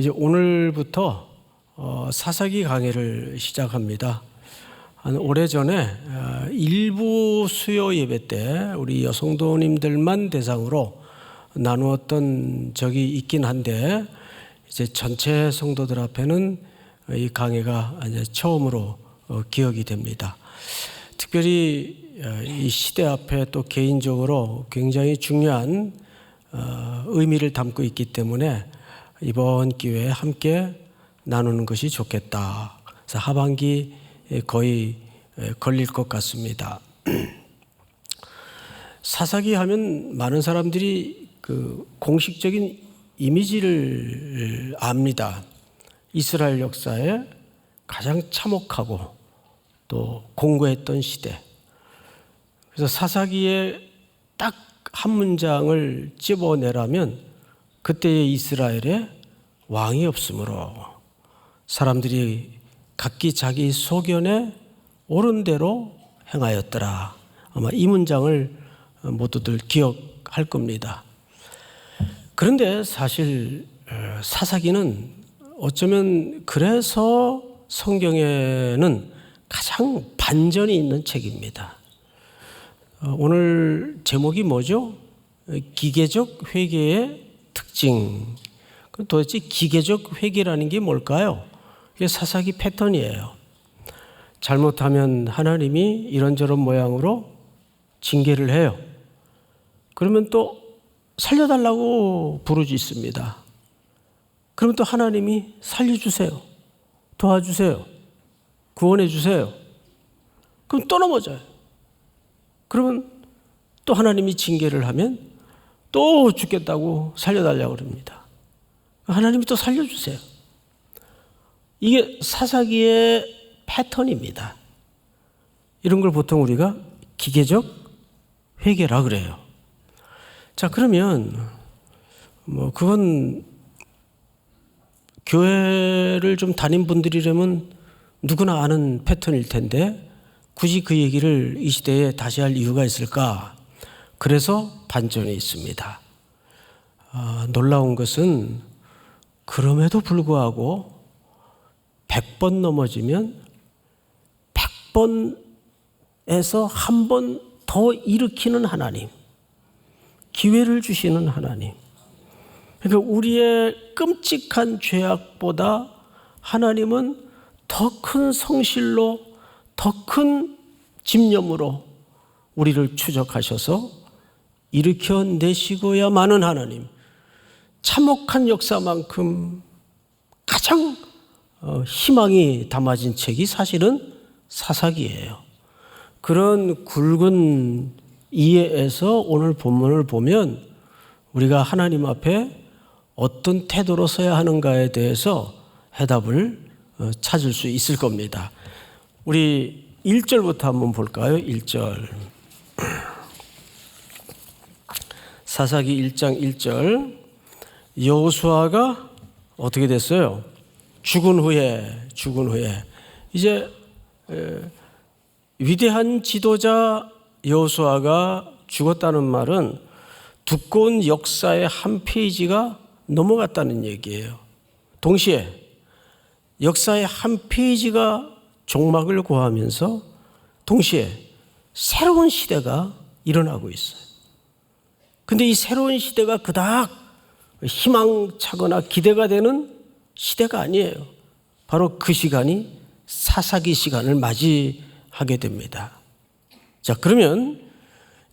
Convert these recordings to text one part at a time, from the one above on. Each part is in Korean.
이제 오늘부터 사사기 강의를 시작합니다. 오래전에 일부 수요 예배 때 우리 여성도님들만 대상으로 나누었던 적이 있긴 한데, 이제 전체 성도들 앞에는 이 강의가 이제 처음으로 기억이 됩니다. 특별히 이 시대 앞에 또 개인적으로 굉장히 중요한 의미를 담고 있기 때문에 이번 기회에 함께 나누는 것이 좋겠다. 그래서 하반기 거의 걸릴 것 같습니다. 사사기 하면 많은 사람들이 그 공식적인 이미지를 압니다. 이스라엘 역사에 가장 참혹하고 또 공고했던 시대. 그래서 사사기에 딱 한 문장을 집어내라면 그때의 이스라엘에 왕이 없으므로 사람들이 각기 자기 소견에 옳은 대로 행하였더라. 아마 이 문장을 모두들 기억할 겁니다. 그런데 사실 사사기는 어쩌면 그래서 성경에는 가장 반전이 있는 책입니다. 오늘 제목이 뭐죠? 기계적 회개의 특징. 도대체 기계적 회개라는 게 뭘까요? 이게 사사기 패턴이에요. 잘못하면 하나님이 이런저런 모양으로 징계를 해요. 그러면 또 살려달라고 부르짖습니다. 그러면 또 하나님이 살려주세요. 도와주세요. 구원해 주세요. 그럼 또 넘어져요. 그러면 또 하나님이 징계를 하면 또 죽겠다고 살려달라고 그럽니다. 하나님이 또 살려주세요. 이게 사사기의 패턴입니다. 이런 걸 보통 우리가 기계적 회개라 그래요. 자, 그러면 그건 교회를 좀 다닌 분들이라면 누구나 아는 패턴일 텐데 굳이 그 얘기를 이 시대에 다시 할 이유가 있을까? 그래서 반전이 있습니다. 놀라운 것은 그럼에도 불구하고 100번 넘어지면 100번에서 한 번 더 일으키는 하나님, 기회를 주시는 하나님. 그러니까 우리의 끔찍한 죄악보다 하나님은 더 큰 성실로, 더 큰 집념으로 우리를 추적하셔서 일으켜내시고야만은 하나님, 참혹한 역사만큼 가장 희망이 담아진 책이 사실은 사사기예요. 그런 굵은 이해에서 오늘 본문을 보면 우리가 하나님 앞에 어떤 태도로 서야 하는가에 대해서 해답을 찾을 수 있을 겁니다. 우리 1절부터 한번 볼까요? 1절. 사사기 1장 1절. 여호수아가 어떻게 됐어요? 죽은 후에 이제 위대한 지도자 여호수아가 죽었다는 말은 두꺼운 역사의 한 페이지가 넘어갔다는 얘기예요. 동시에 역사의 한 페이지가 종막을 고하면서 동시에 새로운 시대가 일어나고 있어요. 근데 이 새로운 시대가 그닥 희망차거나 기대가 되는 시대가 아니에요. 바로 그 시간이 사사기 시간을 맞이하게 됩니다. 자, 그러면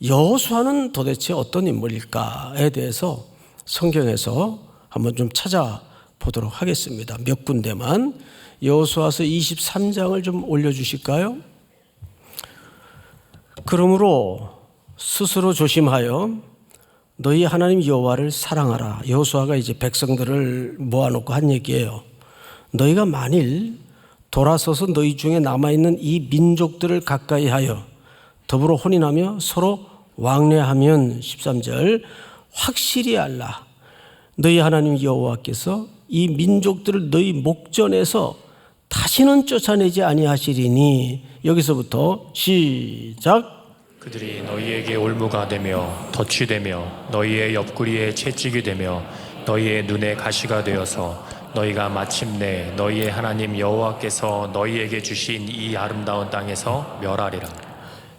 여호수아는 도대체 어떤 인물일까에 대해서 성경에서 한번 좀 찾아보도록 하겠습니다. 몇 군데만. 여호수아서 23장을 좀 올려주실까요? 그러므로 스스로 조심하여 너희 하나님 여호와를 사랑하라. 여호수아가 이제 백성들을 모아놓고 한 얘기예요. 너희가 만일 돌아서서 너희 중에 남아있는 이 민족들을 가까이 하여 더불어 혼인하며 서로 왕래하면 13절 확실히 알라. 너희 하나님 여호와께서 이 민족들을 너희 목전에서 다시는 쫓아내지 아니하시리니. 여기서부터 시작. 그들이 너희에게 올무가 되며 덫이 되며 너희의 옆구리에 채찍이 되며 너희의 눈에 가시가 되어서 너희가 마침내 너희의 하나님 여호와께서 너희에게 주신 이 아름다운 땅에서 멸하리라.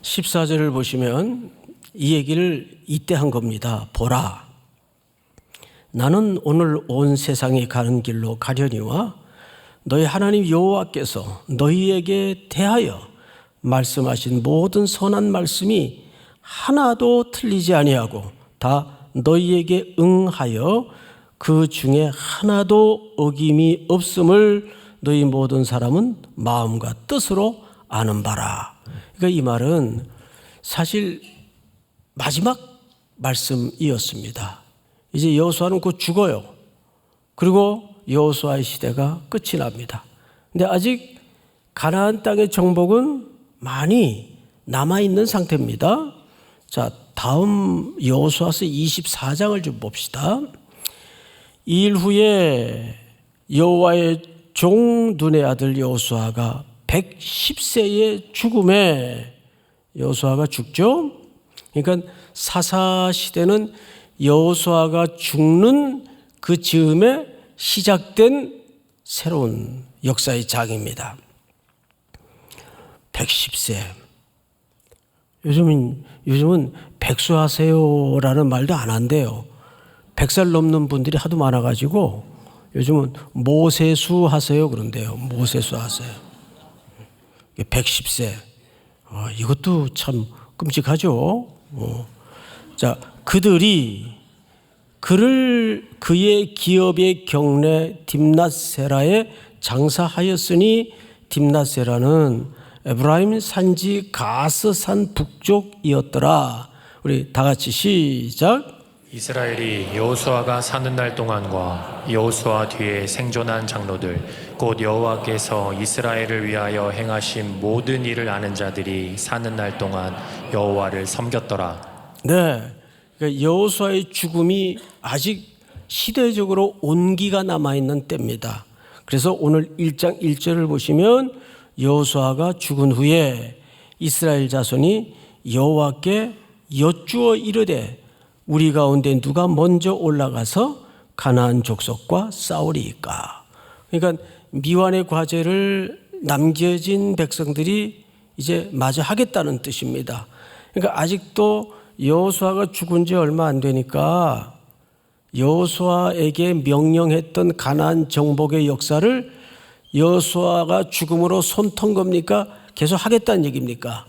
14절을 보시면 이 얘기를 이때 한 겁니다. 보라, 나는 오늘 온 세상에 가는 길로 가려니와 너희 하나님 여호와께서 너희에게 대하여 말씀하신 모든 선한 말씀이 하나도 틀리지 아니하고 다 너희에게 응하여 그 중에 하나도 어김이 없음을 너희 모든 사람은 마음과 뜻으로 아는 바라. 그러니까 이 말은 사실 마지막 말씀이었습니다. 이제 여호수아는 곧 죽어요. 그리고 여호수아의 시대가 끝이 납니다. 근데 아직 가나안 땅의 정복은 많이 남아있는 상태입니다. 자, 다음 여호수아서 24장을 좀 봅시다. 이 일 후에 여호와의 종 눈의 아들 여호수아가 110세의 죽음에 여호수아가 죽죠. 그러니까 사사 시대는 여호수아가 죽는 그 즈음에 시작된 새로운 역사의 장입니다. 110세. 요즘은 백수하세요라는 말도 안 한대요. 100살 넘는 분들이 하도 많아가지고 요즘은 모세수 하세요 그런데요. 모세수 하세요. 110세. 이것도 참 끔찍하죠. 자, 그들이 그의 기업의 경내 딥낫세라에 장사하였으니 딥낫세라는 에브라임 산지 가스산 북쪽이었더라. 우리 다 같이 시작. 이스라엘이 여호수아가 사는 날 동안과 여호수아 뒤에 생존한 장로들 곧 여호와께서 이스라엘을 위하여 행하신 모든 일을 아는 자들이 사는 날 동안 여호와를 섬겼더라. 네, 그러니까 여호수아의 죽음이 아직 시대적으로 온기가 남아있는 때입니다. 그래서 오늘 1장 1절을 보시면 여호수아가 죽은 후에 이스라엘 자손이 여호와께 여쭈어 이르되 우리 가운데 누가 먼저 올라가서 가나안 족속과 싸우리이까. 그러니까 미완의 과제를 남겨진 백성들이 이제 마저 하겠다는 뜻입니다. 그러니까 아직도 여호수아가 죽은 지 얼마 안 되니까 여호수아에게 명령했던 가나안 정복의 역사를 여호수아가 죽음으로 손턴 겁니까? 계속 하겠다는 얘기입니까?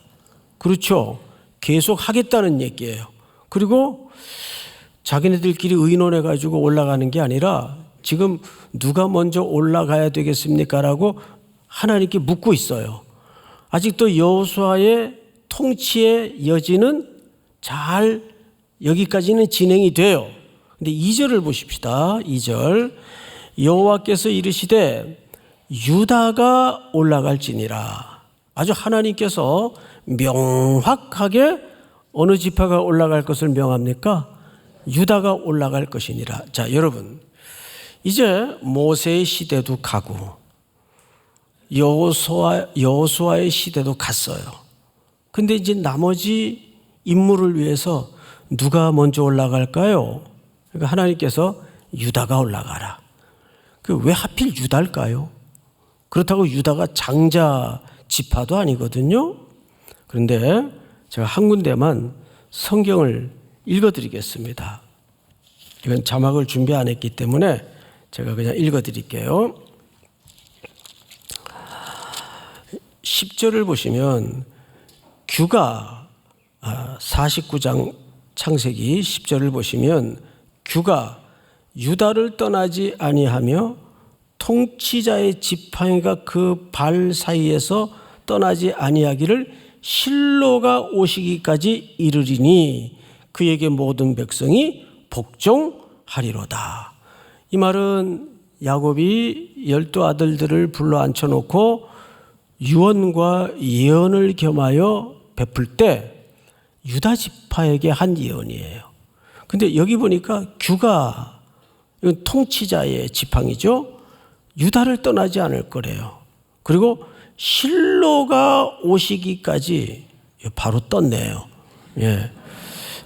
그렇죠. 계속 하겠다는 얘기예요. 그리고 자기네들끼리 의논해 가지고 올라가는 게 아니라 지금 누가 먼저 올라가야 되겠습니까? 라고 하나님께 묻고 있어요. 아직도 여호수아의 통치의 여지는 잘 여기까지는 진행이 돼요. 근데 2절을 보십시다. 2절. 여호와께서 이르시되 유다가 올라갈지니라. 아주 하나님께서 명확하게 어느 지파가 올라갈 것을 명합니까? 유다가 올라갈 것이니라. 자, 여러분, 이제 모세의 시대도 가고 여호수아의 시대도 갔어요. 근데 이제 나머지 인물을 위해서 누가 먼저 올라갈까요? 그러니까 하나님께서 유다가 올라가라. 왜 하필 유다일까요? 그렇다고 유다가 장자 지파도 아니거든요. 그런데 제가 한 군데만 성경을 읽어드리겠습니다. 이건 자막을 준비 안 했기 때문에 제가 그냥 읽어드릴게요. 10절을 보시면 규가 49장 창세기 10절을 보시면 규가 유다를 떠나지 아니하며 통치자의 지팡이가 그 발 사이에서 떠나지 아니하기를 실로가 오시기까지 이르리니 그에게 모든 백성이 복종하리로다. 이 말은 야곱이 12 아들들을 불러 앉혀놓고 유언과 예언을 겸하여 베풀 때 유다 지파에게 한 예언이에요. 근데 여기 보니까 규가 이건 통치자의 지팡이죠. 유다를 떠나지 않을 거래요. 그리고 실로가 오시기까지 바로 떴네요. 예.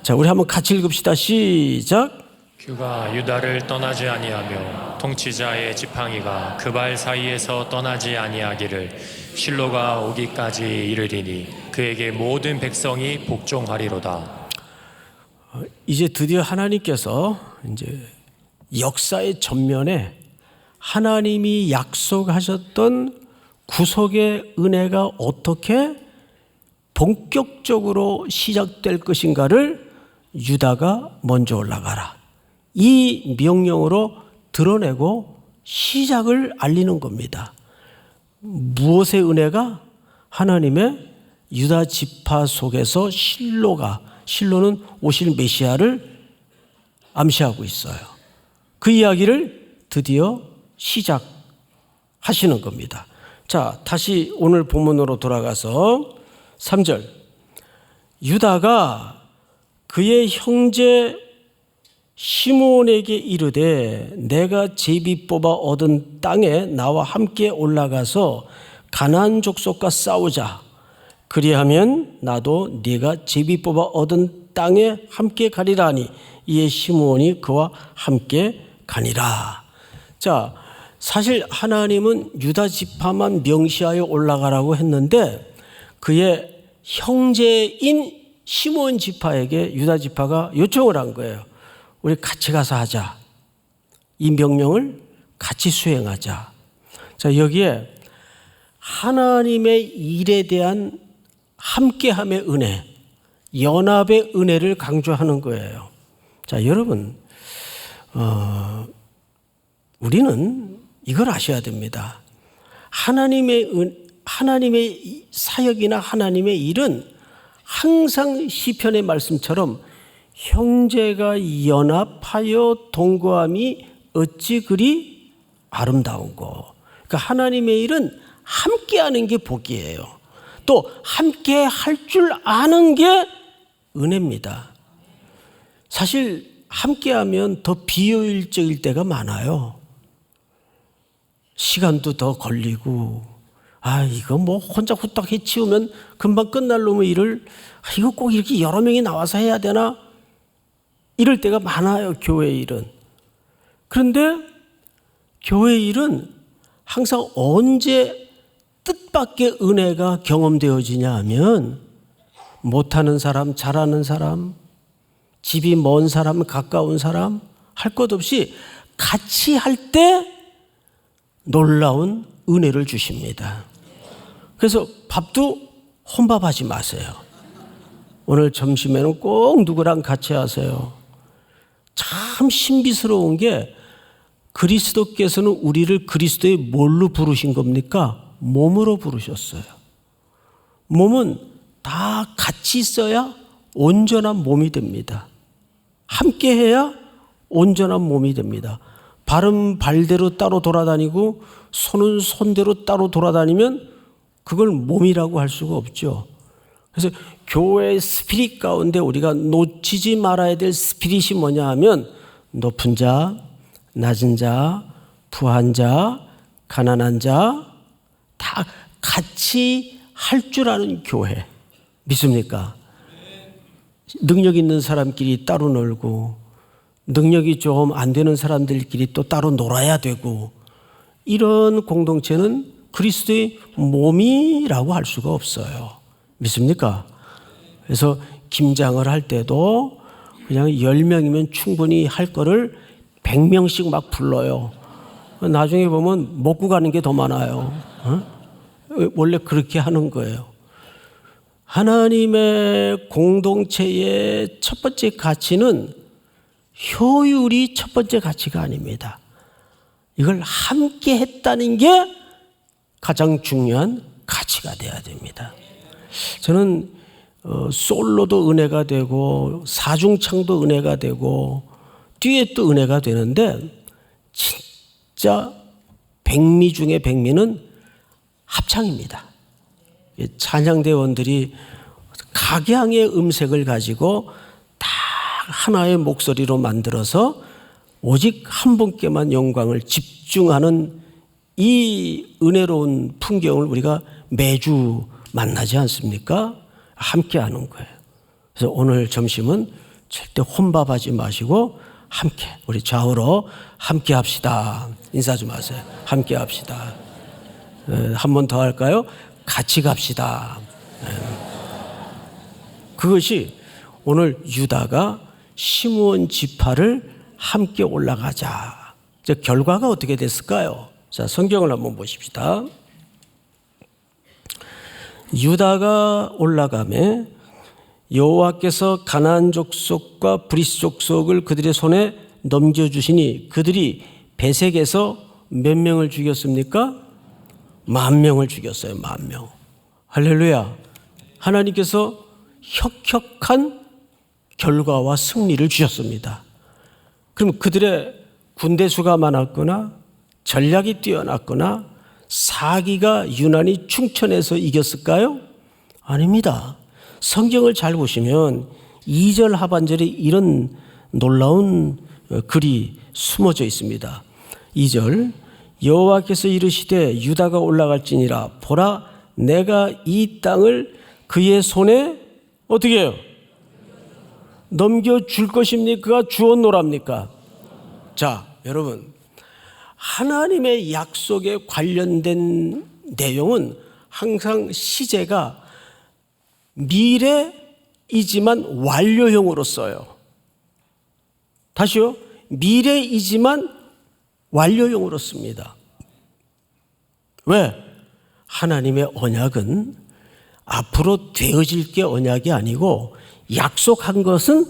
자, 우리 한번 같이 읽읍시다. 시작. 그가 유다를 떠나지 아니하며 통치자의 지팡이가 그 발 사이에서 떠나지 아니하기를 실로가 오기까지 이르리니 그에게 모든 백성이 복종하리로다. 이제 드디어 하나님께서 이제 역사의 전면에 하나님이 약속하셨던 구속의 은혜가 어떻게 본격적으로 시작될 것인가를 유다가 먼저 올라가라, 이 명령으로 드러내고 시작을 알리는 겁니다. 무엇의 은혜가? 하나님의 유다 지파 속에서 실로는 오실 메시아를 암시하고 있어요. 그 이야기를 드디어 시작하시는 겁니다. 자, 다시 오늘 본문으로 돌아가서 3절. 유다가 그의 형제 시므온에게 이르되 내가 제비 뽑아 얻은 땅에 나와 함께 올라가서 가나안 족속과 싸우자. 그리하면 나도 네가 제비 뽑아 얻은 땅에 함께 가리라 하니 이에 시므온이 그와 함께 가니라. 자, 사실 하나님은 유다 지파만 명시하여 올라가라고 했는데 그의 형제인 시므온 지파에게 유다 지파가 요청을 한 거예요. 우리 같이 가서 하자. 이 명령을 같이 수행하자. 자, 여기에 하나님의 일에 대한 함께함의 은혜, 연합의 은혜를 강조하는 거예요. 자, 여러분, 우리는 이걸 아셔야 됩니다. 하나님의 사역이나 하나님의 일은 항상 시편의 말씀처럼 형제가 연합하여 동거함이 어찌 그리 아름다운고. 그러니까 하나님의 일은 함께하는 게 복이에요. 또 함께 할 줄 아는 게 은혜입니다. 사실 함께하면 더 비효율적일 때가 많아요. 시간도 더 걸리고, 이거 뭐 혼자 후딱 해치우면 금방 끝날 놈의 일을 이거 꼭 이렇게 여러 명이 나와서 해야 되나? 이럴 때가 많아요, 교회 일은. 그런데 교회 일은 항상 언제 뜻밖의 은혜가 경험되어지냐 하면 못하는 사람, 잘하는 사람, 집이 먼 사람, 가까운 사람 할 것 없이 같이 할 때 놀라운 은혜를 주십니다. 그래서 밥도 혼밥하지 마세요. 오늘 점심에는 꼭 누구랑 같이 하세요. 참 신비스러운 게 그리스도께서는 우리를 그리스도의 뭘로 부르신 겁니까? 몸으로 부르셨어요. 몸은 다 같이 있어야 온전한 몸이 됩니다. 함께 해야 온전한 몸이 됩니다. 발은 발대로 따로 돌아다니고 손은 손대로 따로 돌아다니면 그걸 몸이라고 할 수가 없죠. 그래서 교회의 스피릿 가운데 우리가 놓치지 말아야 될 스피릿이 뭐냐 하면 높은 자, 낮은 자, 부한 자, 가난한 자 다 같이 할 줄 아는 교회. 믿습니까? 능력 있는 사람끼리 따로 놀고 능력이 좀 안 되는 사람들끼리 또 따로 놀아야 되고, 이런 공동체는 그리스도의 몸이라고 할 수가 없어요. 믿습니까? 그래서 김장을 할 때도 그냥 10명이면 충분히 할 거를 100명씩 막 불러요. 나중에 보면 먹고 가는 게 더 많아요. 원래 그렇게 하는 거예요. 하나님의 공동체의 첫 번째 가치는 효율이 첫 번째 가치가 아닙니다. 이걸 함께 했다는 게 가장 중요한 가치가 돼야 됩니다. 저는 솔로도 은혜가 되고 사중창도 은혜가 되고 듀엣도 은혜가 되는데, 진짜 백미 중에 백미는 합창입니다. 찬양대원들이 각양의 음색을 가지고 다 하나의 목소리로 만들어서 오직 한 분께만 영광을 집중하는 이 은혜로운 풍경을 우리가 매주 만나지 않습니까? 함께 하는 거예요. 그래서 오늘 점심은 절대 혼밥하지 마시고 함께, 우리 좌우로 함께 합시다. 인사 좀 하세요. 함께 합시다. 한 번 더 할까요? 같이 갑시다. 그것이 오늘 유다가 시므온 지파를 함께 올라가자. 결과가 어떻게 됐을까요? 자, 성경을 한번 보십시다. 유다가 올라가매 여호와께서 가나안 족속과 브리스 족속을 그들의 손에 넘겨주시니 그들이 베색에서 몇 명을 죽였습니까? 10,000명을 죽였어요. 10,000명. 할렐루야. 하나님께서 혁혁한 결과와 승리를 주셨습니다. 그럼 그들의 군대 수가 많았거나 전략이 뛰어났거나 사기가 유난히 충천해서 이겼을까요? 아닙니다. 성경을 잘 보시면 2절 하반절에 이런 놀라운 글이 숨어져 있습니다. 2절 여호와께서 이르시되 유다가 올라갈지니라 보라 내가 이 땅을 그의 손에 어떻게 해요? 넘겨줄 것입니까? 주었노랍니까? 자, 여러분 하나님의 약속에 관련된 내용은 항상 시제가 미래이지만 완료형으로 써요. 다시요. 미래이지만 완료형으로 씁니다. 왜? 하나님의 언약은 앞으로 되어질 게 언약이 아니고 약속한 것은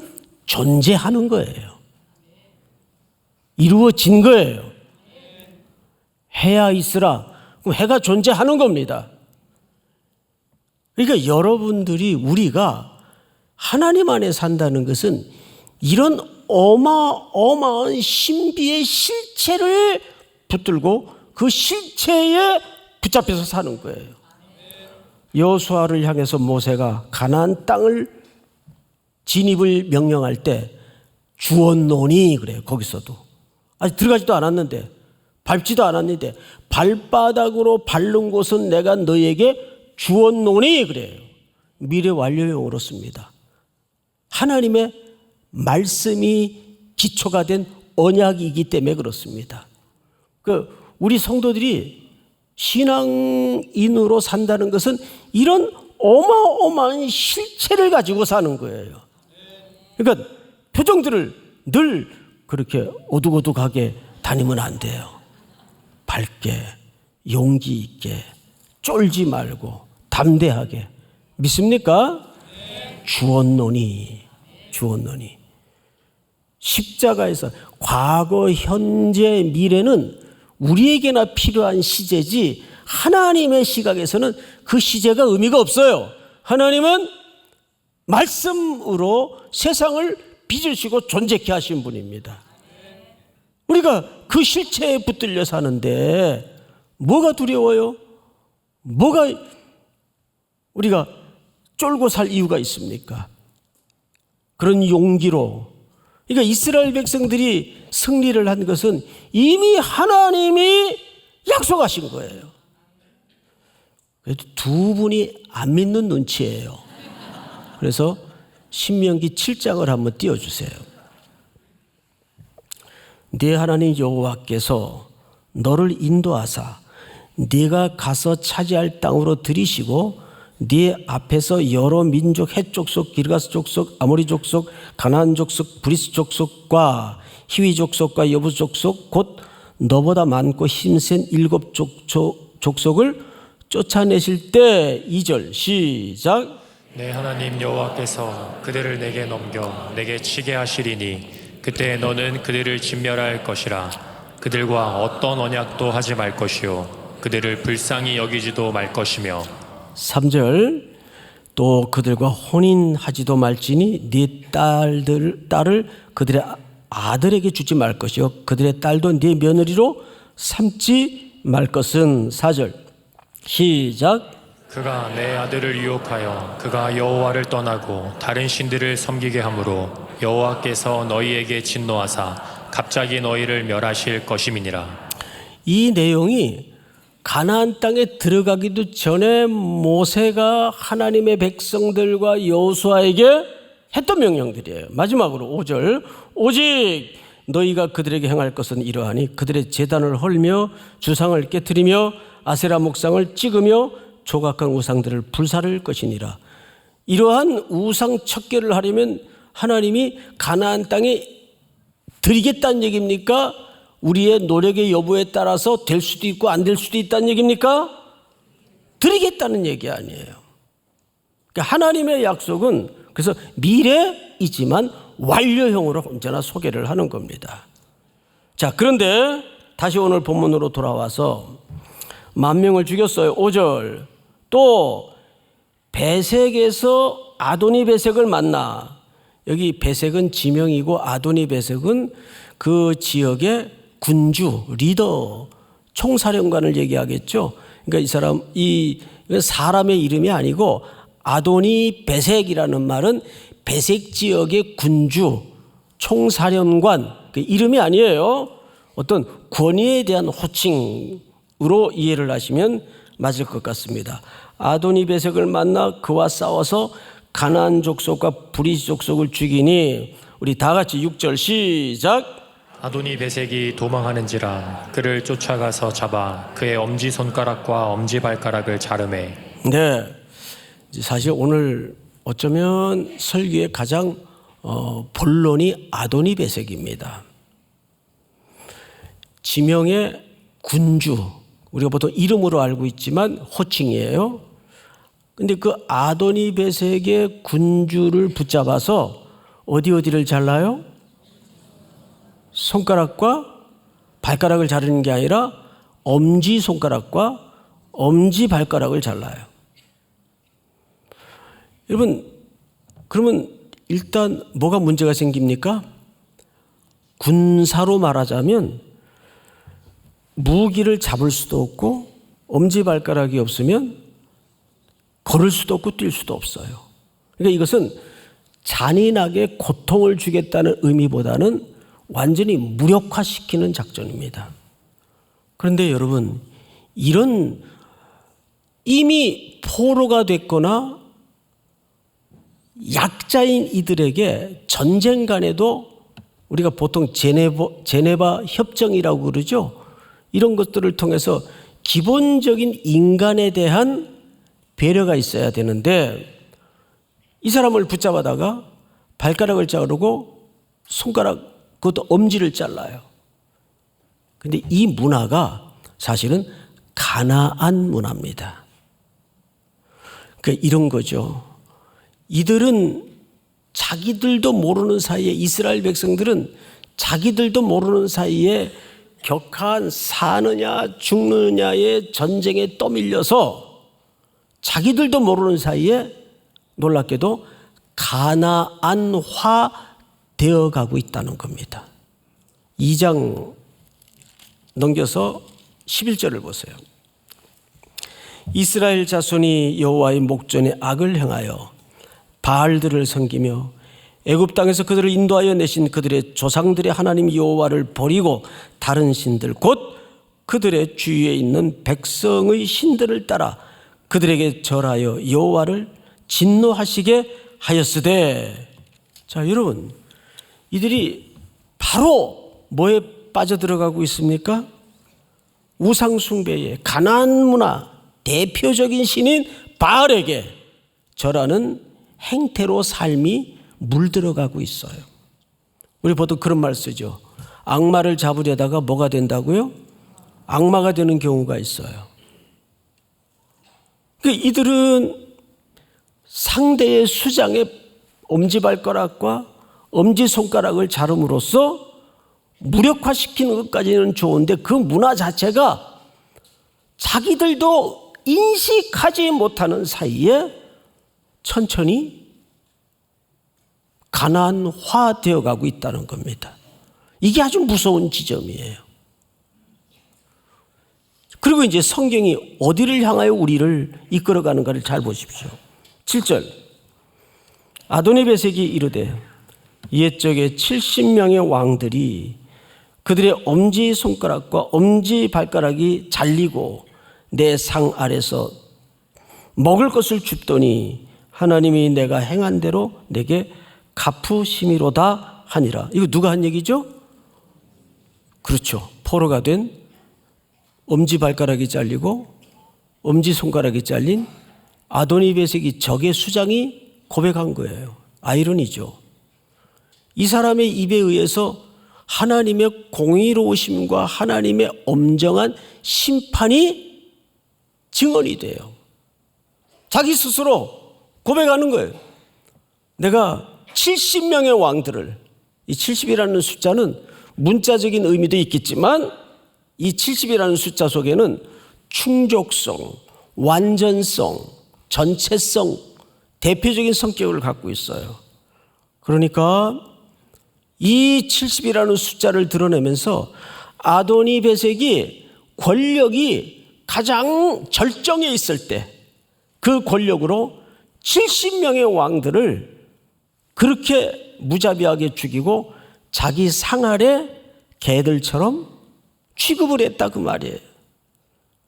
존재하는 거예요. 이루어진 거예요. 해야 있으라. 그럼 해가 존재하는 겁니다. 그러니까 여러분들이 우리가 하나님 안에 산다는 것은 이런 어마어마한 신비의 실체를 붙들고 그 실체에 붙잡혀서 사는 거예요. 여호수아를 향해서 모세가 가나안 땅을 진입을 명령할 때 주었노니 그래요. 거기서도 아직 들어가지도 않았는데 밟지도 않았는데 발바닥으로 밟는 곳은 내가 너에게 주었노니 그래요. 미래 완료형으로 씁니다. 하나님의 말씀이 기초가 된 언약이기 때문에 그렇습니다. 우리 성도들이 신앙인으로 산다는 것은 이런 어마어마한 실체를 가지고 사는 거예요. 그러니까 표정들을 늘 그렇게 오두고두하게 다니면 안 돼요. 밝게, 용기 있게, 쫄지 말고 담대하게. 믿습니까? 주었노니. 십자가에서 과거, 현재, 미래는 우리에게나 필요한 시제지 하나님의 시각에서는 그 시제가 의미가 없어요. 하나님은 말씀으로 세상을 빚으시고 존재케 하신 분입니다. 우리가 그 실체에 붙들려 사는데 뭐가 두려워요? 뭐가 우리가 쫄고 살 이유가 있습니까? 그런 용기로 그러니까 이스라엘 백성들이 승리를 한 것은 이미 하나님이 약속하신 거예요. 그래도 두 분이 안 믿는 눈치예요. 그래서 신명기 7장을 한번 띄워주세요. 네 하나님 여호와께서 너를 인도하사 네가 가서 차지할 땅으로 들이시고 네 앞에서 여러 민족 헷 족속, 기르가스 족속, 아모리 족속, 가나안 족속, 브리스 족속과 히위 족속과 여부 족속 곧 너보다 많고 힘센 7 족속을 쫓아내실 때 2절 시작. 내 하나님 여호와께서 그들을 내게 넘겨 내게 치게 하시리니 그때 너는 그들을 진멸할 것이라. 그들과 어떤 언약도 하지 말 것이요 그들을 불쌍히 여기지도 말 것이며 3절 또 그들과 혼인하지도 말지니 네 딸을 그들의 아들에게 주지 말 것이요 그들의 딸도 네 며느리로 삼지 말 것은 4절 시작. 그가 내 아들을 유혹하여 그가 여호와를 떠나고 다른 신들을 섬기게 하므로 여호와께서 너희에게 진노하사 갑자기 너희를 멸하실 것임이니라. 이 내용이 가나안 땅에 들어가기도 전에 모세가 하나님의 백성들과 여호수아에게 했던 명령들이에요. 마지막으로 5절 오직 너희가 그들에게 행할 것은 이러하니 그들의 제단을 헐며 주상을 깨뜨리며 아세라 목상을 찍으며 조각한 우상들을 불사를 것이니라. 이러한 우상 척결을 하려면 하나님이 가나안 땅에 드리겠다는 얘기입니까? 우리의 노력의 여부에 따라서 될 수도 있고 안 될 수도 있다는 얘기입니까? 드리겠다는 얘기 아니에요. 그러니까 하나님의 약속은 그래서 미래이지만 완료형으로 언제나 소개를 하는 겁니다. 자, 그런데 다시 오늘 본문으로 돌아와서 10,000명을 죽였어요. 5절. 또 베색에서 아도니 베색을 만나. 여기 베색은 지명이고 아도니 베색은 그 지역의 군주, 리더, 총사령관을 얘기하겠죠. 그러니까 이 사람, 이 사람의 이름이 아니고 아도니 베색이라는 말은 베색 지역의 군주, 총사령관, 그 이름이 아니에요. 어떤 권위에 대한 호칭으로 이해를 하시면 맞을 것 같습니다. 아도니 베색을 만나 그와 싸워서 가나안 족속과 브리스 족속을 죽이니, 우리 다 같이 6절 시작. 아도니 베색이 도망하는지라 그를 쫓아가서 잡아 그의 엄지손가락과 엄지발가락을 자르매. 네, 사실 오늘 어쩌면 설교의 가장 본론이 아도니 베색입니다. 지명의 군주, 우리가 보통 이름으로 알고 있지만 호칭이에요. 근데 그 아도니 베색의 군주를 붙잡아서 어디를 잘라요? 손가락과 발가락을 자르는 게 아니라 엄지손가락과 엄지발가락을 잘라요. 여러분, 그러면 일단 뭐가 문제가 생깁니까? 군사로 말하자면 무기를 잡을 수도 없고 엄지발가락이 없으면 걸을 수도 없고 뛸 수도 없어요. 그러니까 이것은 잔인하게 고통을 주겠다는 의미보다는 완전히 무력화시키는 작전입니다. 그런데 여러분, 이런 이미 포로가 됐거나 약자인 이들에게 전쟁 간에도 우리가 보통 제네바 협정이라고 그러죠. 이런 것들을 통해서 기본적인 인간에 대한 배려가 있어야 되는데, 이 사람을 붙잡아다가 발가락을 자르고 손가락, 그것도 엄지를 잘라요. 근데 이 문화가 사실은 가나안 문화입니다. 그러니까 이런 거죠. 이들은 자기들도 모르는 사이에, 이스라엘 백성들은 자기들도 모르는 사이에 격한 사느냐 죽느냐의 전쟁에 떠밀려서 자기들도 모르는 사이에 놀랍게도 가나안화 되어가고 있다는 겁니다. 2장 넘겨서 11절을 보세요. 이스라엘 자손이 여호와의 목전에 악을 행하여 바알들을 섬기며 애굽 땅에서 그들을 인도하여 내신 그들의 조상들의 하나님 여호와를 버리고 다른 신들 곧 그들의 주위에 있는 백성의 신들을 따라 그들에게 절하여 여호와를 진노하시게 하였으되. 자, 여러분, 이들이 바로 뭐에 빠져들어가고 있습니까? 우상 숭배의 가나안 문화 대표적인 신인 바알에게 절하는 행태로 삶이 물들어가고 있어요. 우리 보통 그런 말 쓰죠. 악마를 잡으려다가 뭐가 된다고요? 악마가 되는 경우가 있어요. 이들은 상대의 수장의 엄지발가락과 엄지손가락을 자름으로써 무력화시키는 것까지는 좋은데 그 문화 자체가 자기들도 인식하지 못하는 사이에 천천히 가나안화 되어가고 있다는 겁니다. 이게 아주 무서운 지점이에요. 그리고 이제 성경이 어디를 향하여 우리를 이끌어가는가를 잘 보십시오. 7절. 아도니베색이 이르되 옛적에 70명의 왕들이 그들의 엄지손가락과 엄지발가락이 잘리고 내 상 아래서 먹을 것을 줍더니 하나님이 내가 행한 대로 내게 갚으심이로다 하니라. 이거 누가 한 얘기죠? 그렇죠. 포로가 된 엄지발가락이 잘리고 엄지손가락이 잘린 아도니베섹이 적의 수장이 고백한 거예요. 아이러니죠. 이 사람의 입에 의해서 하나님의 공의로우심과 하나님의 엄정한 심판이 증언이 돼요. 자기 스스로 고백하는 거예요. 내가 70명의 왕들을, 이 70이라는 숫자는 문자적인 의미도 있겠지만 이 70이라는 숫자 속에는 충족성, 완전성, 전체성, 대표적인 성격을 갖고 있어요. 그러니까 이 70이라는 숫자를 드러내면서 아도니베섹이 권력이 가장 절정에 있을 때 그 권력으로 70명의 왕들을 그렇게 무자비하게 죽이고 자기 상 아래 개들처럼 취급을 했다 그 말이에요.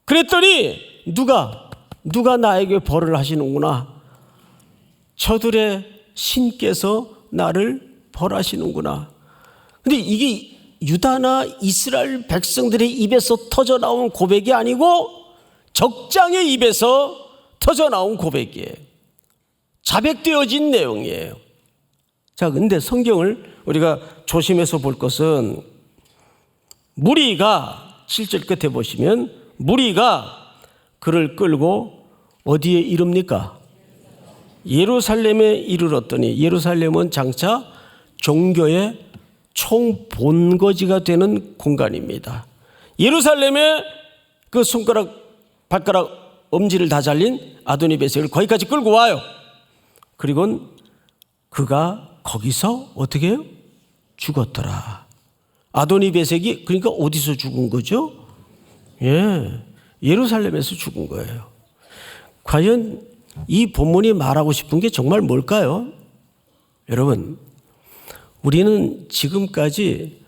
그랬더니 누가 나에게 벌을 하시는구나. 저들의 신께서 나를 벌하시는구나. 근데 이게 유다나 이스라엘 백성들의 입에서 터져 나온 고백이 아니고 적장의 입에서 터져 나온 고백이에요. 자백되어진 내용이에요. 자, 근데 성경을 우리가 조심해서 볼 것은 무리가 7절 끝에 보시면 무리가 그를 끌고 어디에 이릅니까? 예루살렘에 이르렀더니 예루살렘은 장차 종교의 총본거지가 되는 공간입니다. 예루살렘에 그 손가락, 발가락, 엄지를 다 잘린 아도니베섹을 거기까지 끌고 와요. 그리고 그가 거기서 어떻게 해요? 죽었더라. 아도니베섹이 그러니까 어디서 죽은 거죠? 예루살렘에서 죽은 거예요. 과연 이 본문이 말하고 싶은 게 정말 뭘까요? 여러분, 우리는 지금까지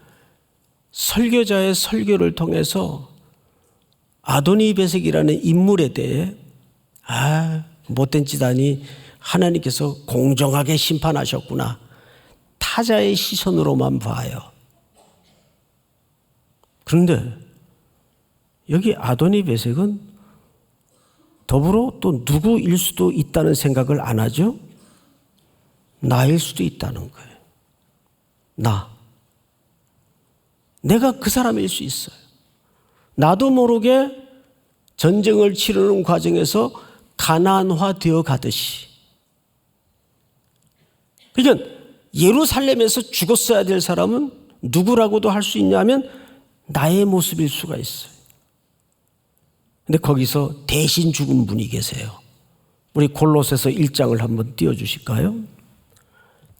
설교자의 설교를 통해서 아도니베섹이라는 인물에 대해 못된 짓 아니 하나님께서 공정하게 심판하셨구나. 타자의 시선으로만 봐요. 그런데 여기 아도니베섹은 더불어 또 누구일 수도 있다는 생각을 안 하죠? 나일 수도 있다는 거예요. 내가 그 사람일 수 있어요. 나도 모르게 전쟁을 치르는 과정에서 가나안화되어 가듯이. 그러니까 예루살렘에서 죽었어야 될 사람은 누구라고도 할 수 있냐면 나의 모습일 수가 있어요. 근데 거기서 대신 죽은 분이 계세요. 우리 골로새서 1장을 한번 띄워주실까요?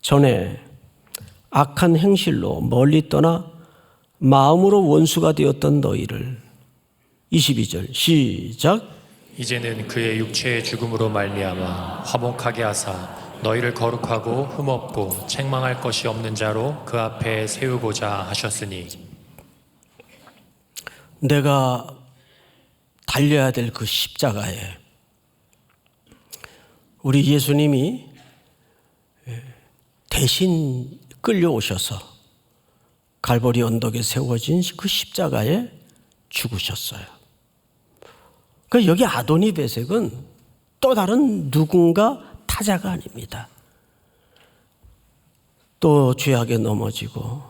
전에 악한 행실로 멀리 떠나 마음으로 원수가 되었던 너희를 22절 시작. 이제는 그의 육체의 죽음으로 말미암아 화목하게 하사 너희를 거룩하고 흠없고 책망할 것이 없는 자로 그 앞에 세우고자 하셨으니. 내가 달려야 될 그 십자가에 우리 예수님이 대신 끌려오셔서 갈보리 언덕에 세워진 그 십자가에 죽으셨어요. 그러니까 여기 아도니베섹은 또 다른 누군가 타자가 아닙니다. 또 죄악에 넘어지고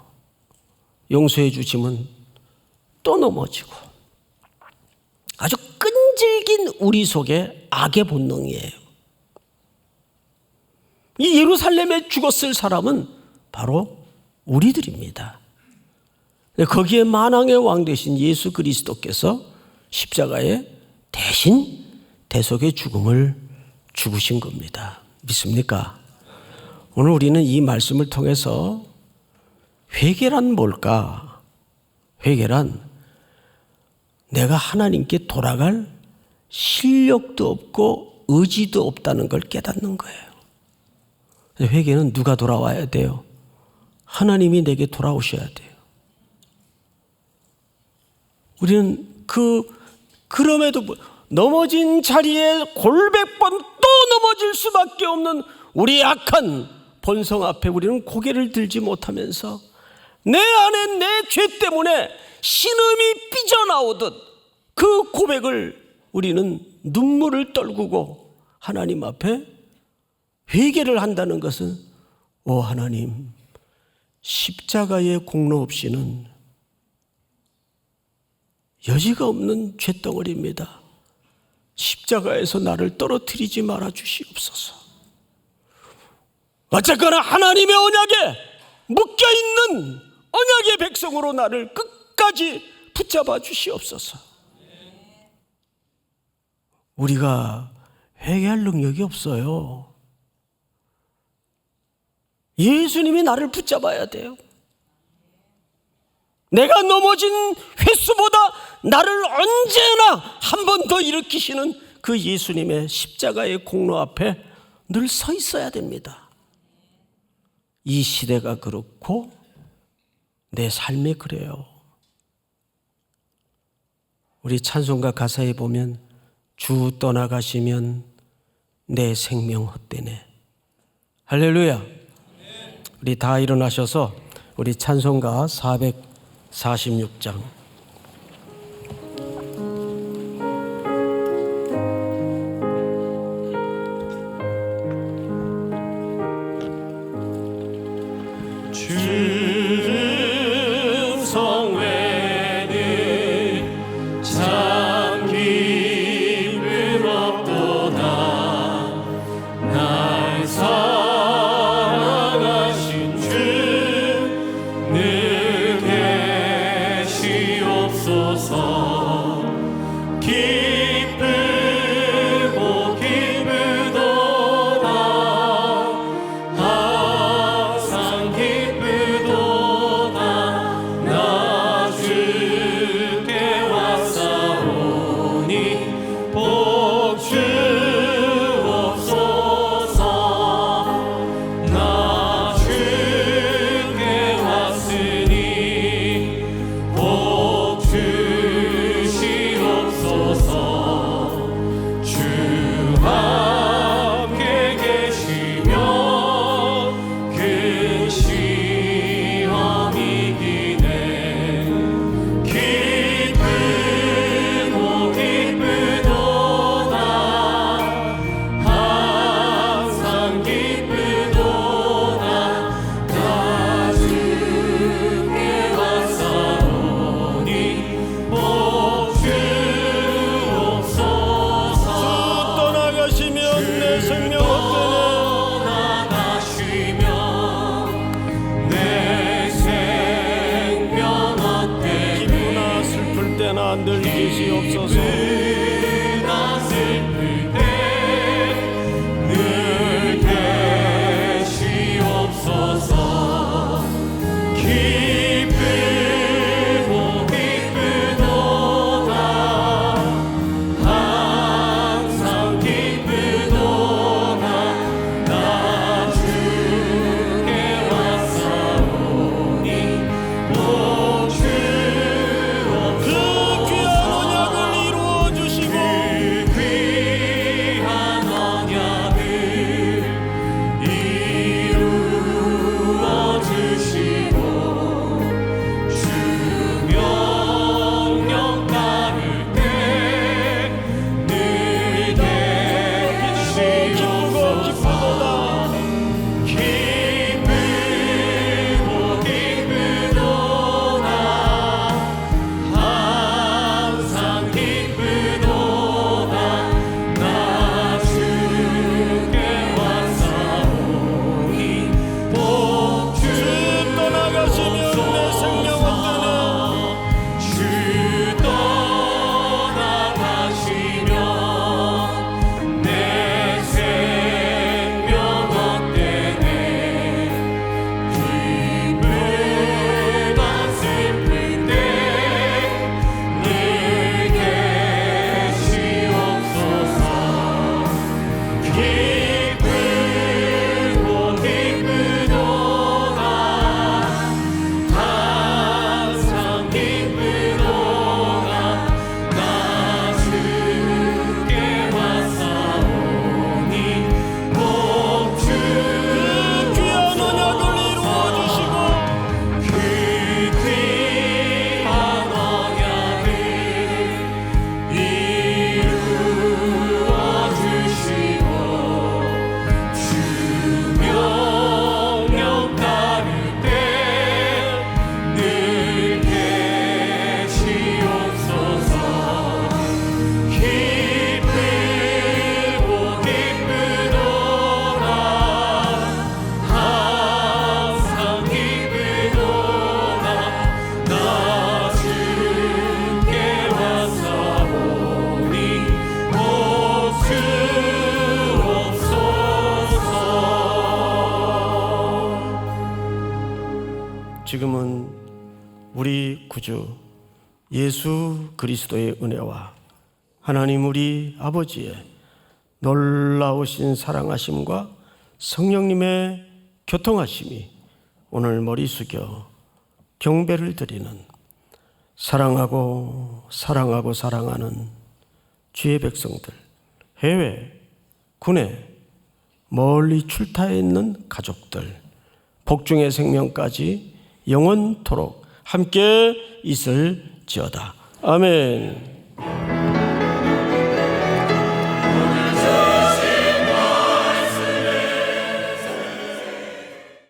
용서해 주시면 또 넘어지고 아주 끈질긴 우리 속에 악의 본능이에요. 이 예루살렘에 죽었을 사람은 바로 우리들입니다. 거기에 만왕의 왕 되신 예수 그리스도께서 십자가에 대신 대속의 죽음을 죽으신 겁니다. 믿습니까? 오늘 우리는 이 말씀을 통해서 회개란 뭘까? 회개란 내가 하나님께 돌아갈 실력도 없고 의지도 없다는 걸 깨닫는 거예요. 회개는 누가 돌아와야 돼요? 하나님이 내게 돌아오셔야 돼요. 우리는 그럼에도 넘어진 자리에 골백번 또 넘어질 수밖에 없는 우리 악한 본성 앞에 우리는 고개를 들지 못하면서 내 안에 내 죄 때문에 신음이 삐져나오듯 그 고백을 우리는 눈물을 떨구고 하나님 앞에 회개를 한다는 것은, 오 하나님, 십자가의 공로 없이는 여지가 없는 죄덩어리입니다. 십자가에서 나를 떨어뜨리지 말아 주시옵소서. 어쨌거나 하나님의 언약에 묶여있는 언약의 백성으로 나를 끝까지 붙잡아 주시옵소서. 우리가 회개할 능력이 없어요. 예수님이 나를 붙잡아야 돼요. 내가 넘어진 횟수보다 나를 언제나 한 번 더 일으키시는 그 예수님의 십자가의 공로 앞에 늘 서 있어야 됩니다. 이 시대가 그렇고 내 삶이 그래요. 우리 찬송가 가사에 보면 주 떠나가시면 내 생명 헛되네. 할렐루야. 우리 다 일어나셔서 우리 찬송가 446장 늘 계시옵소서. 그 귀한 언약을 이루어 주시고 구주 예수 그리스도의 은혜와 하나님 우리 아버지의 놀라우신 사랑하심과 성령님의 교통하심이 오늘 머리 숙여 경배를 드리는 사랑하고 사랑하는 주의 백성들, 해외, 군에 멀리 출타해 있는 가족들, 복중의 생명까지 영원토록 함께 있을지어다. 아멘.